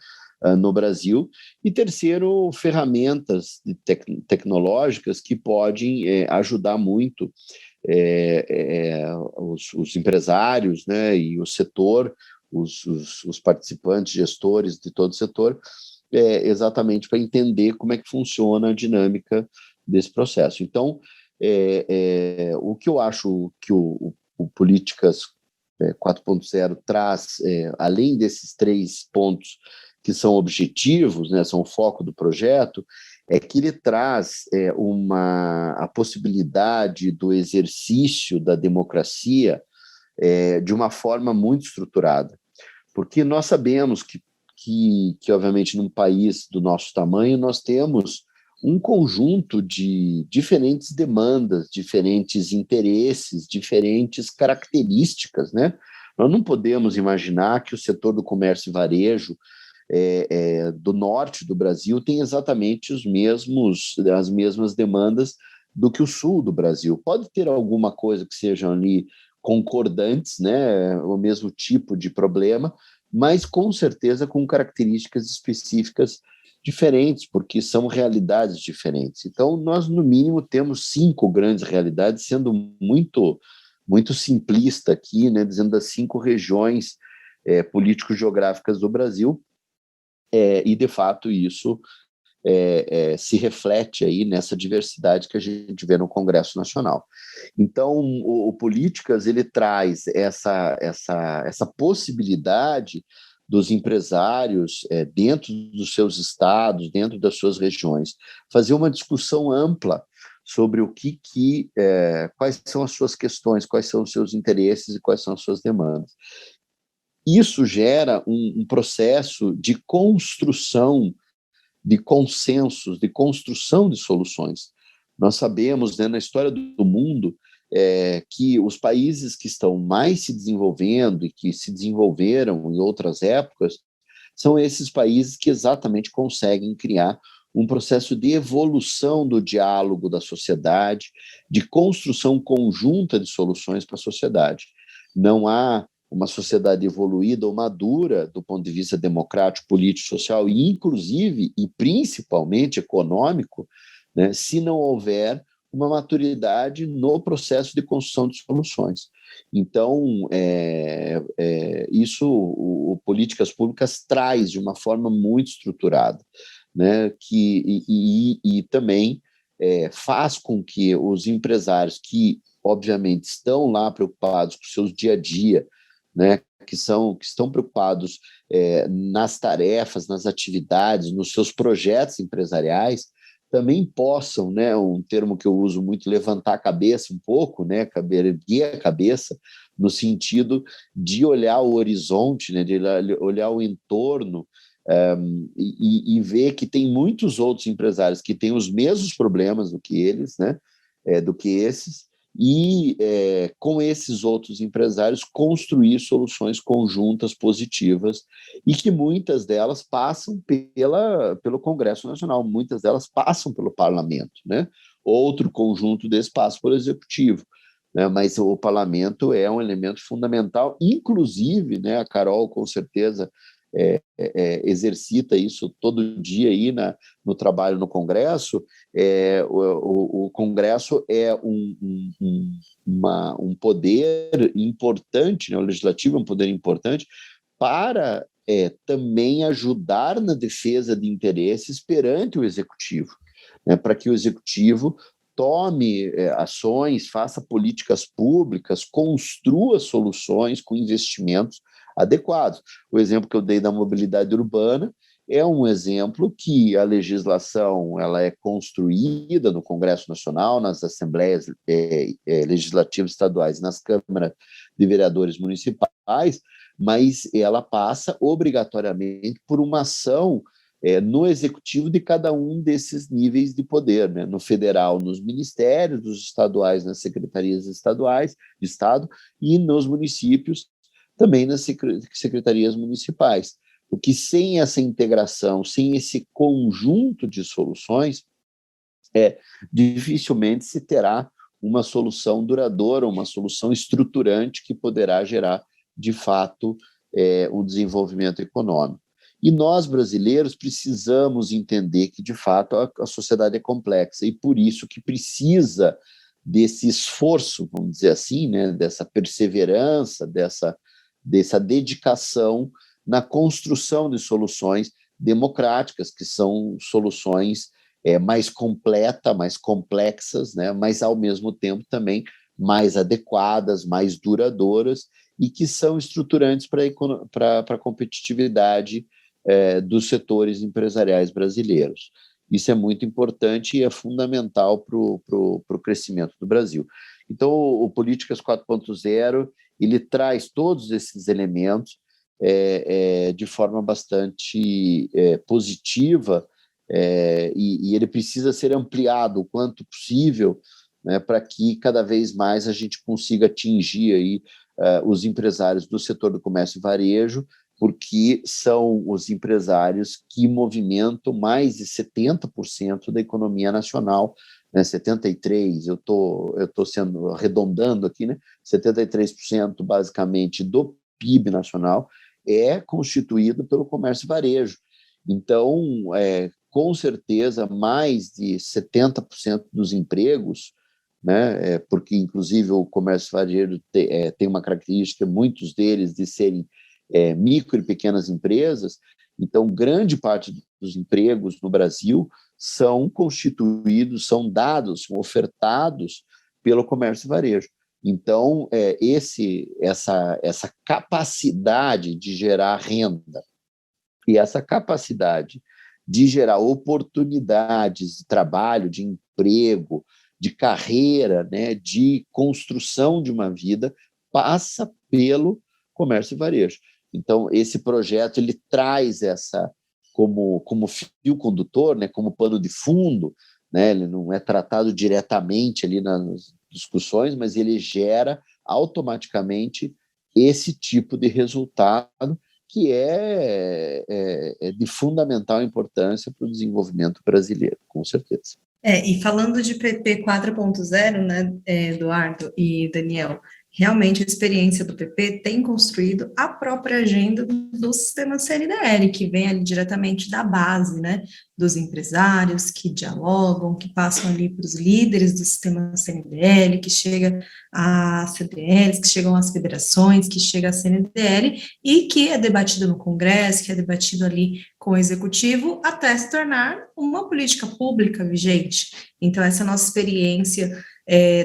Speaker 1: no Brasil. E terceiro, ferramentas tecnológicas que podem ajudar muito os empresários, né, e o setor, os participantes, gestores de todo o setor, exatamente para entender como é que funciona a dinâmica desse processo. Então, o que eu acho que o Políticas 4.0 traz, além desses três pontos que são objetivos, né, são o foco do projeto, é que ele traz a possibilidade do exercício da democracia de uma forma muito estruturada. Porque nós sabemos que, obviamente, num país do nosso tamanho, nós temos um conjunto de diferentes demandas, diferentes interesses, diferentes características, né? Nós não podemos imaginar que o setor do comércio e varejo do norte do Brasil tem exatamente as mesmas demandas do que o sul do Brasil. Pode ter alguma coisa que sejam ali concordantes, né, o mesmo tipo de problema, mas com certeza com características específicas diferentes, porque são realidades diferentes. Então, nós, no mínimo, temos 5 grandes realidades, sendo muito, muito simplista aqui, né, dizendo das 5 regiões político-geográficas do Brasil, e, de fato, isso se reflete aí nessa diversidade que a gente vê no Congresso Nacional. Então, o Políticas ele traz essa possibilidade dos empresários dentro dos seus estados, dentro das suas regiões, fazer uma discussão ampla sobre o quais são as suas questões, quais são os seus interesses e quais são as suas demandas. Isso gera um processo de construção de consensos, de construção de soluções. Nós sabemos, né, na história do mundo, que os países que estão mais se desenvolvendo e que se desenvolveram em outras épocas são esses países que exatamente conseguem criar um processo de evolução do diálogo da sociedade, de construção conjunta de soluções para a sociedade. Não há uma sociedade evoluída ou madura do ponto de vista democrático, político, social e inclusive e principalmente econômico, né, se não houver uma maturidade no processo de construção de soluções. Então, isso o Políticas Públicas traz de uma forma muito estruturada, né, e também faz com que os empresários que, obviamente, estão lá preocupados com seus dia a dia, né, que estão preocupados nas tarefas, nas atividades, nos seus projetos empresariais, também possam, né, um termo que eu uso muito, levantar a cabeça um pouco, né, erguer a cabeça, no sentido de olhar o horizonte, né, de olhar o entorno, e ver que tem muitos outros empresários que têm os mesmos problemas do que eles, né, do que esses, e com esses outros empresários construir soluções conjuntas positivas e que muitas delas passam pelo Congresso Nacional, muitas delas passam pelo Parlamento, né? Outro conjunto desse passa pelo Executivo, né? Mas o Parlamento é um elemento fundamental, inclusive, né, a Carol com certeza exercita isso todo dia aí no trabalho no Congresso. O Congresso é um poder importante, né? O Legislativo é um poder importante para também ajudar na defesa de interesses perante o Executivo, né? Para que o Executivo tome ações, faça políticas públicas, construa soluções com investimentos adequados. O exemplo que eu dei da mobilidade urbana é um exemplo que a legislação ela é construída no Congresso Nacional, nas assembleias legislativas estaduais, nas câmaras de vereadores municipais, mas ela passa obrigatoriamente por uma ação no executivo de cada um desses níveis de poder, né? No federal, nos ministérios, nos estaduais, nas secretarias estaduais de Estado, e nos municípios, também nas secretarias municipais. Porque sem essa integração, sem esse conjunto de soluções, dificilmente se terá uma solução duradoura, uma solução estruturante que poderá gerar, de fato, um desenvolvimento econômico. E nós, brasileiros, precisamos entender que, de fato, a sociedade é complexa e, por isso, que precisa desse esforço, vamos dizer assim, né, dessa perseverança, dessa dedicação na construção de soluções democráticas, que são soluções mais completas, mais complexas, né, mas, ao mesmo tempo, também mais adequadas, mais duradouras e que são estruturantes para a competitividade dos setores empresariais brasileiros. Isso é muito importante e é fundamental para o crescimento do Brasil. Então, o Políticas 4.0, ele traz todos esses elementos de forma bastante positiva, e ele precisa ser ampliado o quanto possível, né, para que cada vez mais a gente consiga atingir aí, os empresários do setor do comércio e varejo, porque são os empresários que movimentam mais de 70% da economia nacional, né, 73%, eu tô sendo arredondando aqui, né, 73% basicamente do PIB nacional é constituído pelo comércio e varejo. Então, com certeza, mais de 70% dos empregos, né, porque inclusive o comércio e varejo tem uma característica, muitos deles, de serem micro e pequenas empresas, então grande parte dos empregos no Brasil são constituídos, são dados, são ofertados pelo comércio e varejo. Então, essa capacidade de gerar renda e essa capacidade de gerar oportunidades de trabalho, de emprego, de carreira, né, de construção de uma vida, passa pelo comércio e varejo. Então, esse projeto ele traz essa como fio condutor, né, como pano de fundo, né, ele não é tratado diretamente ali nas discussões, mas ele gera automaticamente esse tipo de resultado que é de fundamental importância para o desenvolvimento brasileiro, com certeza.
Speaker 2: E falando de PP 4.0, né, Eduardo e Daniel, realmente a experiência do PP tem construído a própria agenda do sistema CNDL, que vem ali diretamente da base, né, dos empresários que dialogam, que passam ali para os líderes do sistema CNDL, que chega às CDLs, que chegam às federações, que chega à CNDL, e que é debatido no Congresso, que é debatido ali com o Executivo, até se tornar uma política pública vigente. Então, essa nossa experiência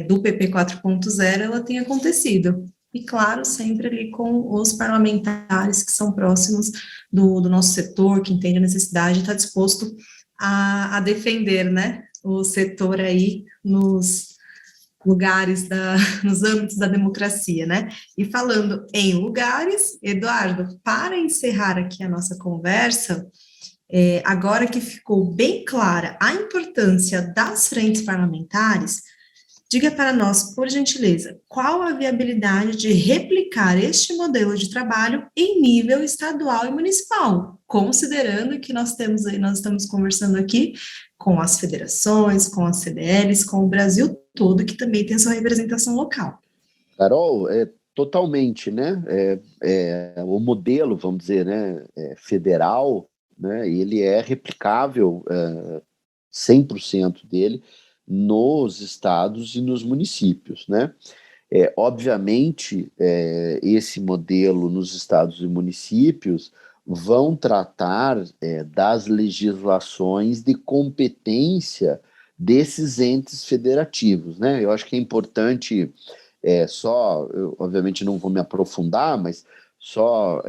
Speaker 2: do PP 4.0, ela tem acontecido. E, claro, sempre ali com os parlamentares que são próximos do nosso setor, que entende a necessidade e está disposto a defender, né, o setor aí nos lugares, nos âmbitos da democracia, né? E falando em lugares, Eduardo, para encerrar aqui a nossa conversa, agora que ficou bem clara a importância das frentes parlamentares, diga para nós, por gentileza, qual a viabilidade de replicar este modelo de trabalho em nível estadual e municipal, considerando que nós estamos conversando aqui com as federações, com as CDLs, com o Brasil todo, que também tem sua representação local.
Speaker 1: Carol, totalmente, né? O modelo, vamos dizer, né, federal, né, ele é replicável, 100% dele, nos estados e nos municípios, né? Obviamente, esse modelo nos estados e municípios vão tratar das legislações de competência desses entes federativos, né? Eu acho que é importante, eu, obviamente não vou me aprofundar, mas só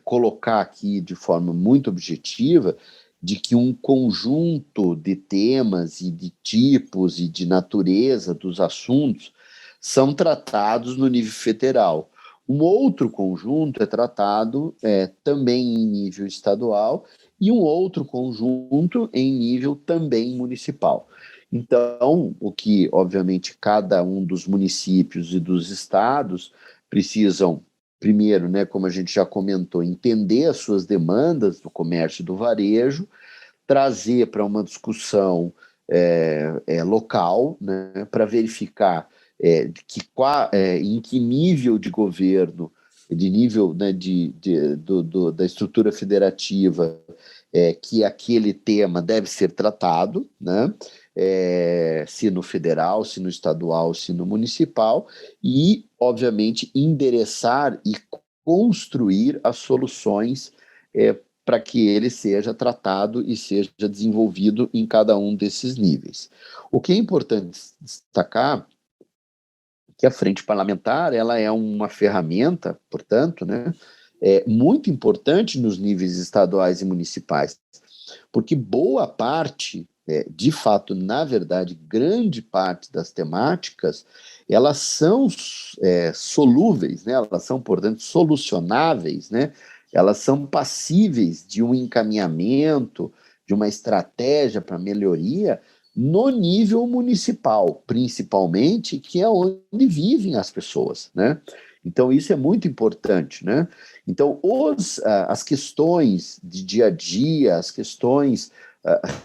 Speaker 1: colocar aqui de forma muito objetiva de que um conjunto de temas e de tipos e de natureza dos assuntos são tratados no nível federal. Um outro conjunto é tratado também em nível estadual e um outro conjunto em nível também municipal. Então, o que, obviamente, cada um dos municípios e dos estados precisam, primeiro, né, como a gente já comentou, entender as suas demandas do comércio e do varejo, trazer para uma discussão local, né, para verificar em que nível de governo, de nível, né, da estrutura federativa, que aquele tema deve ser tratado, né, se no federal, se no estadual, se no municipal, e, obviamente, endereçar e construir as soluções para que ele seja tratado e seja desenvolvido em cada um desses níveis. O que é importante destacar é que a frente parlamentar ela é uma ferramenta, portanto, né, muito importante nos níveis estaduais e municipais, porque boa parte, de fato, na verdade, grande parte das temáticas, elas são solúveis, né, elas são, portanto, solucionáveis, né, elas são passíveis de um encaminhamento, de uma estratégia para melhoria no nível municipal, principalmente, que é onde vivem as pessoas, né? Então, isso é muito importante, né? Então, as questões de dia a dia, as questões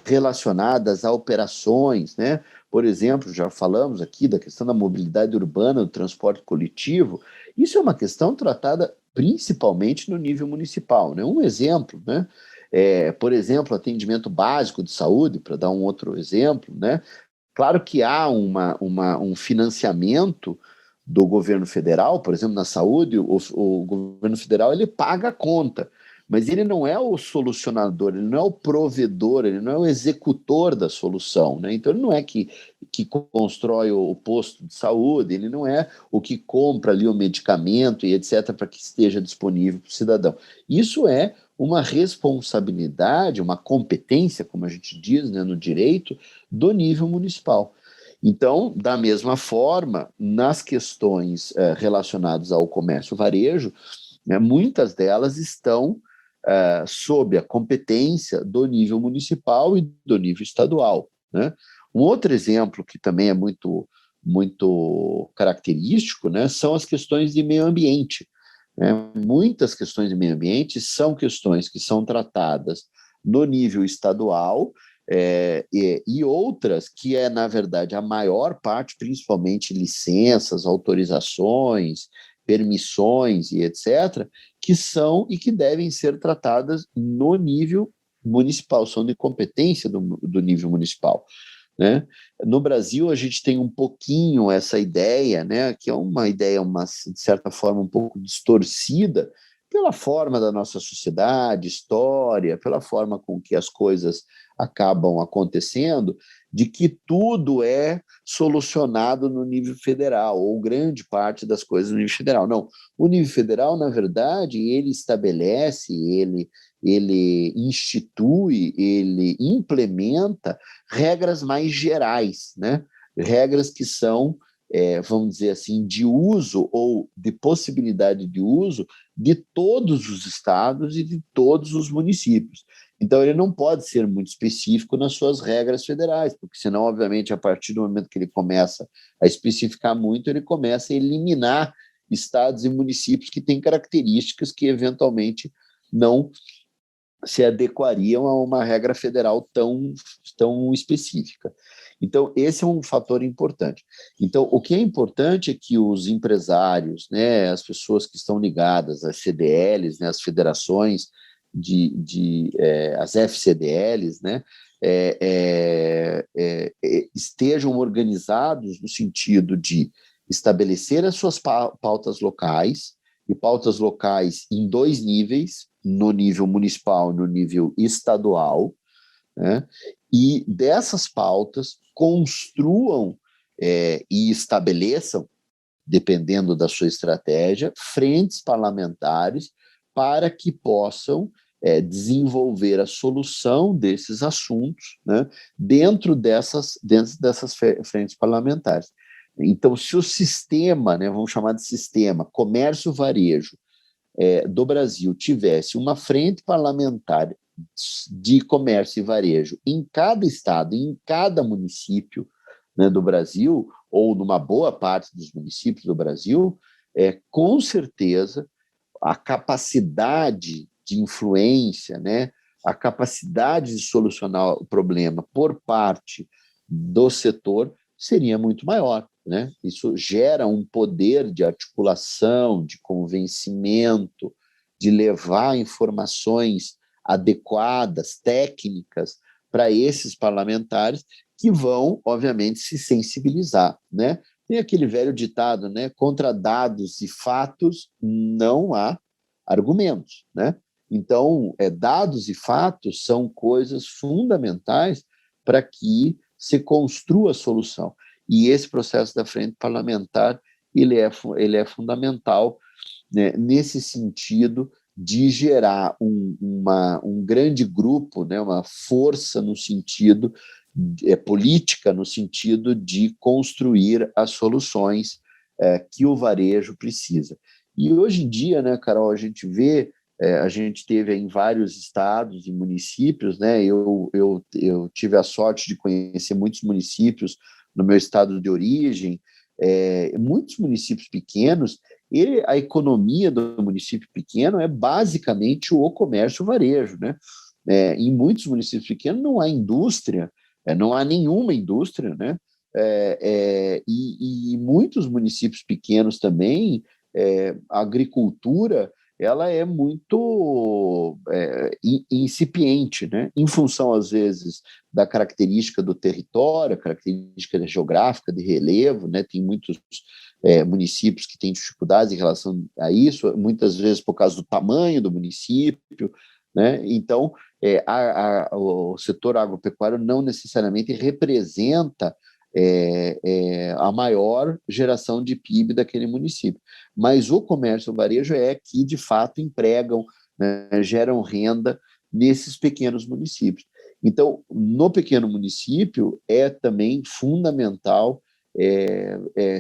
Speaker 1: relacionadas a operações, né? Por exemplo, já falamos aqui da questão da mobilidade urbana, do transporte coletivo, isso é uma questão tratada principalmente no nível municipal, né? Um exemplo, né? Por exemplo, atendimento básico de saúde, para dar um outro exemplo, né? Claro que há um financiamento do governo federal, por exemplo, na saúde, o governo federal ele paga a conta, mas ele não é o solucionador, ele não é o provedor, ele não é o executor da solução, né? Então ele não é que constrói o posto de saúde, ele não é o que compra ali o medicamento e etc. para que esteja disponível para o cidadão. Isso é uma responsabilidade, uma competência, como a gente diz, né, no direito, do nível municipal. Então, da mesma forma, nas questões relacionadas ao comércio varejo, né, muitas delas estão sob a competência do nível municipal e do nível estadual, né? Um outro exemplo que também é muito, muito característico, né, são as questões de meio ambiente. Né? Muitas questões de meio ambiente são questões que são tratadas no nível estadual, e outras que na verdade, a maior parte, principalmente licenças, autorizações, permissões e etc., que são e que devem ser tratadas no nível municipal, são de competência do nível municipal. Né? No Brasil, a gente tem um pouquinho essa ideia, né, que é uma ideia, de certa forma, um pouco distorcida pela forma da nossa sociedade, história, pela forma com que as coisas acabam acontecendo, de que tudo é solucionado no nível federal, ou grande parte das coisas no nível federal. Não, o nível federal, na verdade, ele estabelece, ele institui, ele implementa regras mais gerais, né? Regras que são, vamos dizer assim, de uso ou de possibilidade de uso de todos os estados e de todos os municípios. Então, ele não pode ser muito específico nas suas regras federais, porque senão, obviamente, a partir do momento que ele começa a especificar muito, ele começa a eliminar estados e municípios que têm características que, eventualmente, não se adequariam a uma regra federal tão específica. Então, esse é um fator importante. Então, o que é importante é que os empresários, né, as pessoas que estão ligadas às CDLs, né, as federações, as FCDLs, né, estejam organizados no sentido de estabelecer as suas pautas locais, e pautas locais em 2 níveis, no nível municipal e no nível estadual, né? E dessas pautas construam e estabeleçam, dependendo da sua estratégia, frentes parlamentares para que possam desenvolver a solução desses assuntos, né, dentro dessas frentes parlamentares. Então, se o sistema, né, vamos chamar de sistema, comércio-varejo do Brasil tivesse uma frente parlamentar de comércio e varejo em cada estado, em cada município, né, do Brasil, ou numa boa parte dos municípios do Brasil, com certeza a capacidade de influência, né, a capacidade de solucionar o problema por parte do setor seria muito maior. Né? Isso gera um poder de articulação, de convencimento, de levar informações adequadas, técnicas, para esses parlamentares que vão, obviamente, se sensibilizar. Né? Tem aquele velho ditado, né? Contra dados e fatos não há argumentos. Né? Então, dados e fatos são coisas fundamentais para que se construa a solução. E esse processo da frente parlamentar ele é fundamental, né, nesse sentido de gerar um grande grupo, né, uma força no sentido política, no sentido de construir as soluções que o varejo precisa. E hoje em dia, né, Carol, a gente vê, a gente teve em vários estados e municípios, né, eu tive a sorte de conhecer muitos municípios no meu estado de origem, muitos municípios pequenos, a economia do município pequeno é basicamente o comércio varejo, né? Em muitos municípios pequenos não há indústria, não há nenhuma indústria, né? E muitos municípios pequenos também, a agricultura ela é muito incipiente, né? Em função, às vezes, da característica do território, característica geográfica, de relevo, né? Tem muitos municípios que têm dificuldades em relação a isso, muitas vezes por causa do tamanho do município, né? Então, o setor agropecuário não necessariamente representa a maior geração de PIB daquele município, mas o comércio e o varejo que, de fato, empregam, né, geram renda nesses pequenos municípios. Então, no pequeno município, é também fundamental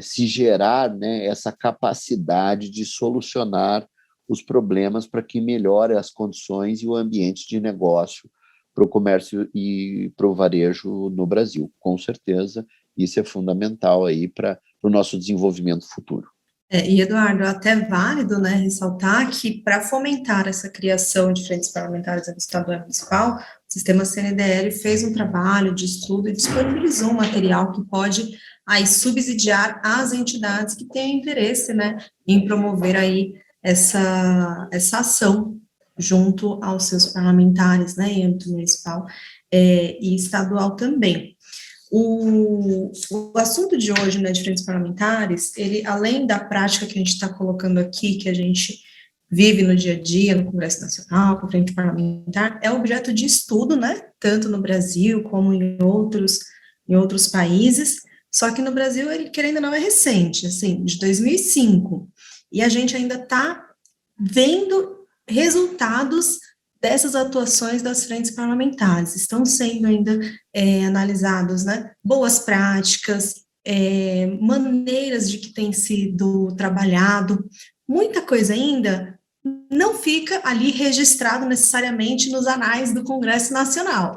Speaker 1: se gerar, né, essa capacidade de solucionar os problemas para que melhore as condições e o ambiente de negócio para o comércio e para o varejo no Brasil. Com certeza, isso é fundamental aí para o nosso desenvolvimento futuro.
Speaker 2: E, Eduardo, é até válido, né, ressaltar que para fomentar essa criação de frentes parlamentares no estadual e municipal, o sistema CNDL fez um trabalho de estudo e disponibilizou um material que pode aí subsidiar as entidades que têm interesse, né, em promover aí essa ação junto aos seus parlamentares, né, em âmbito municipal e estadual também. O assunto de hoje, né, de frentes parlamentares, ele, além da prática que a gente está colocando aqui, que a gente vive no dia a dia, no Congresso Nacional, com a frente parlamentar, é objeto de estudo, né, tanto no Brasil como em outros países, só que no Brasil, ele, querendo ou não, é recente, assim, de 2005, e a gente ainda está vendo resultados dessas atuações das frentes parlamentares. Estão sendo ainda analisados, né, boas práticas, maneiras de que tem sido trabalhado. Muita coisa ainda não fica ali registrado necessariamente nos anais do Congresso Nacional.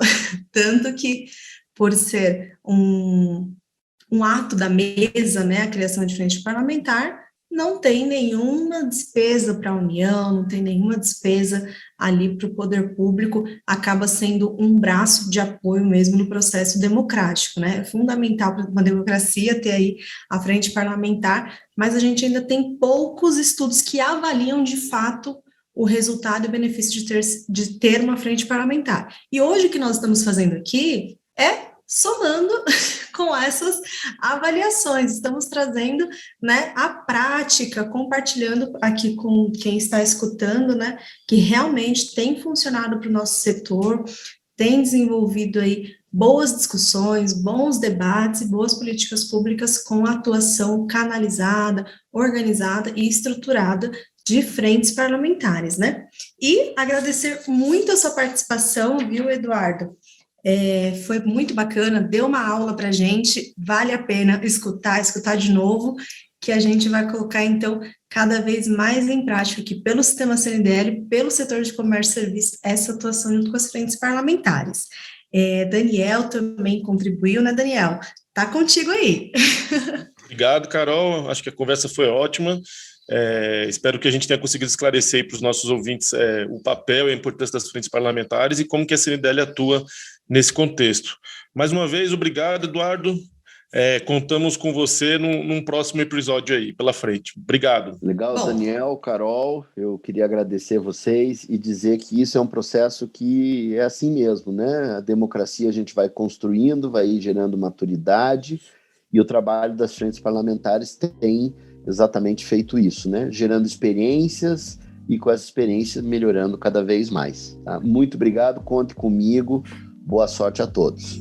Speaker 2: Tanto que, por ser um ato da mesa, né, a criação de frente parlamentar, não tem nenhuma despesa para a União, não tem nenhuma despesa ali para o poder público, acaba sendo um braço de apoio mesmo no processo democrático, né? É fundamental para uma democracia ter aí a frente parlamentar, mas a gente ainda tem poucos estudos que avaliam de fato o resultado e o benefício de ter uma frente parlamentar. E hoje o que nós estamos fazendo aqui é somando com essas avaliações, estamos trazendo, né, a prática, compartilhando aqui com quem está escutando, né, que realmente tem funcionado para o nosso setor, tem desenvolvido aí boas discussões, bons debates e boas políticas públicas com atuação canalizada, organizada e estruturada de frentes parlamentares, né? E agradecer muito a sua participação, viu, Eduardo? Foi muito bacana, deu uma aula para a gente, vale a pena escutar de novo, que a gente vai colocar, então, cada vez mais em prática aqui pelo sistema CNDL, pelo setor de comércio e serviços, essa atuação junto com as frentes parlamentares. Daniel também contribuiu, né, Daniel? Tá contigo aí.
Speaker 3: Obrigado, Carol, acho que a conversa foi ótima. Espero que a gente tenha conseguido esclarecer para os nossos ouvintes o papel e a importância das frentes parlamentares e como que a CNDL atua nesse contexto. Mais uma vez, obrigado, Eduardo. Contamos com você num próximo episódio aí, pela frente. Obrigado.
Speaker 1: Legal, Daniel, Carol, eu queria agradecer vocês e dizer que isso é um processo que é assim mesmo, né? A democracia a gente vai construindo, vai gerando maturidade, e o trabalho das frentes parlamentares tem exatamente feito isso, né? Gerando experiências e com essa experiência melhorando cada vez mais. Tá? Muito obrigado, conte comigo, boa sorte a todos.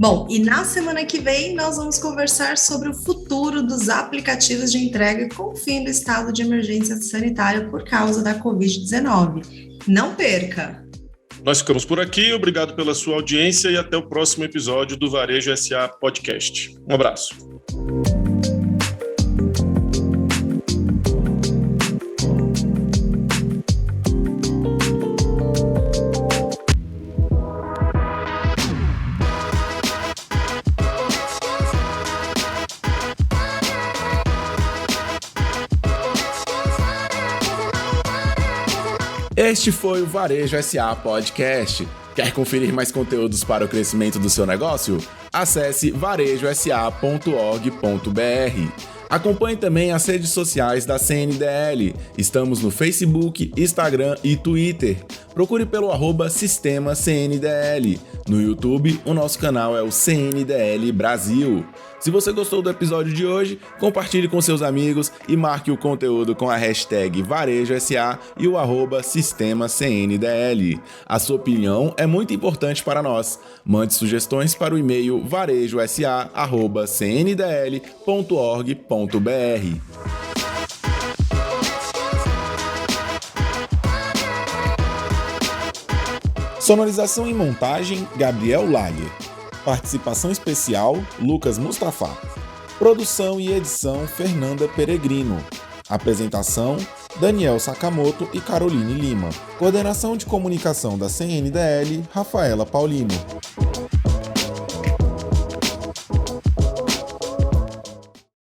Speaker 2: Bom, e na semana que vem nós vamos conversar sobre o futuro dos aplicativos de entrega com o fim do estado de emergência sanitária por causa da Covid-19. Não perca!
Speaker 3: Nós ficamos por aqui, obrigado pela sua audiência e até o próximo episódio do Varejo SA Podcast. Um abraço.
Speaker 4: Este foi o Varejo SA Podcast. Quer conferir mais conteúdos para o crescimento do seu negócio? Acesse varejosa.org.br. Acompanhe também as redes sociais da CNDL. Estamos no Facebook, Instagram e Twitter. Procure pelo @Sistema CNDL. No YouTube, o nosso canal é o CNDL Brasil. Se você gostou do episódio de hoje, compartilhe com seus amigos e marque o conteúdo com a hashtag VarejoSA e o @Sistema CNDL. A sua opinião é muito importante para nós. Mande sugestões para o e-mail varejosa@cndl.org.br. Sonorização e montagem, Gabriel Lager. Participação especial, Lucas Mustafa. Produção e edição, Fernanda Peregrino. Apresentação, Daniel Sakamoto e Caroline Lima. Coordenação de comunicação da CNDL, Rafaela Paulino.